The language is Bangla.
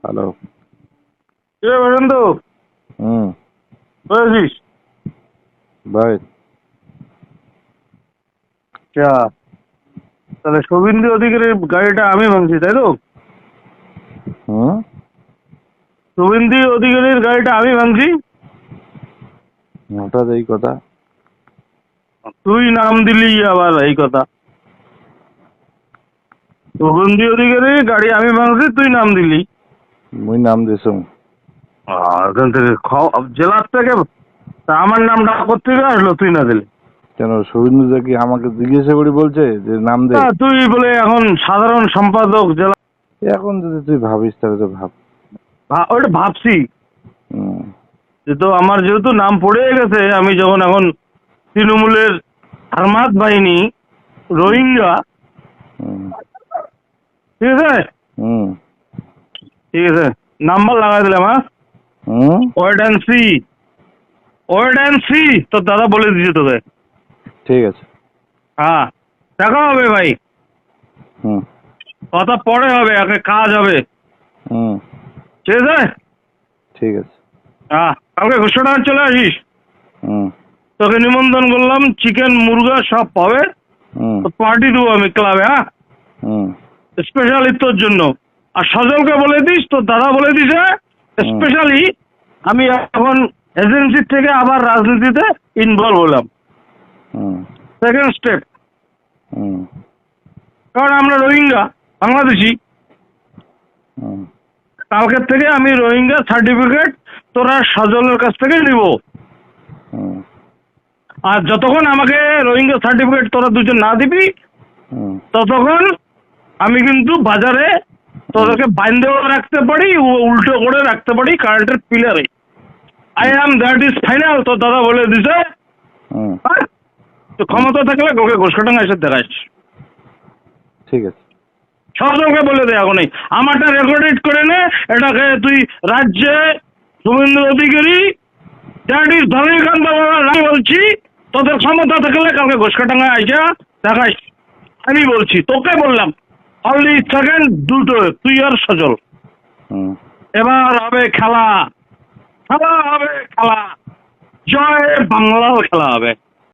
হ্যালো। কে বসন্ত? বলেছিস ভাই আচ্ছা, তাহলে শুভেন্দু অধিকারীর গাড়িটা আমি ভাঙছি, তাই তো? শুভেন্দু অধিকারীর গাড়িটা আমি ভাঙছি। হঠাৎ এই কথা? তুই নাম দিলি আবার এই কথা। শুভেন্দু অধিকারীর গাড়ি আমি ভাঙছি, তুই নাম দিলি। মুই নাম দিছ? এখান থেকে জেলার থেকে তা আমার নামটা কোথেকে আসলো তুই না দিলি? কেন শুভেন্দু কি আমাকে জিজ্ঞাসা করে বলছে যে নাম দে? তুই বলে এখন সাধারণ সম্পাদক জেলা। এখন যদি তুই ভাবিস তাহলে তো ভাব। ওটা ভাবছি হুম। তো আমার যেহেতু নাম পড়ে গেছে, আমি যখন এখন তৃণমূলের হারমাত বাহিনী রোহিঙ্গা, হুম। ঠিক আছে হুম। ঠিক আছে, নাম্বার লাগাই দিলাম। Wait and see, wait and see. তোর দাদা বলে দিয়েছে তোকে। ঠিক আছে। হ্যাঁ, দেখা হবে ভাই। হুম। কথা পরে হবে, আগে কাজ হবে। হুম। ঠিক আছে। ঠিক আছে। হ্যাঁ, কালকে ঘোষণা চলে আসিস। হুম। তোকে নিমন্ত্রণ করলাম, চিকেন মুরগা সব পাবে। হুম। তো পার্টি দেবো আমি ক্লাবে। হ্যাঁ, হুম। স্পেশালি তোর জন্য। আর সজলকে বলে দিস, তোর দাদা বলে দিছে স্পেশালি আমি এখন এজেন্সির থেকে আবার রাজনীতিতে ইনভলভ হলাম। হুম। Second step. হুম। কারণ আমরা রোহিঙ্গা বাংলাদেশি। হুম। কালকের থেকে আমি রোহিঙ্গা সার্টিফিকেট তোরা সজলের কাছ থেকে নিব। হুম। আর যতক্ষণ আমাকে রোহিঙ্গা সার্টিফিকেট তোরা দুজন না দিবি, ততক্ষণ আমি কিন্তু বাজারে তোদেরকে বাইন্দেও রাখতে পারি, উল্টো করে রাখতে পারি কারেন্টের পিলারে। I am that is final. তোর দাদা বলে দিছে। তো ক্ষমতা থাকলে ওকে ঘোষকাটাঙ্গা এসে দেখাইস। ঠিক আছে। সজলকে বলে দে এখনই, আমারটা রেকর্ডেড করে নে। এটাকে তুই রাজ্যে শুভেন্দু অধিকারী দ্যাট ইজ ধরণীকান্ত আমি বলছি, তোদের ক্ষমতা থাকলে কালকে ঘোষকাটাঙ্গা আইসা দেখাইস। আমি বলছি, তোকে বললাম অনলি সেকেন্ড দুটো, তুই আর সজল। এবার হবে খেলা, খেলা হবে খেলা, জয় বাংলার খেলা হবে।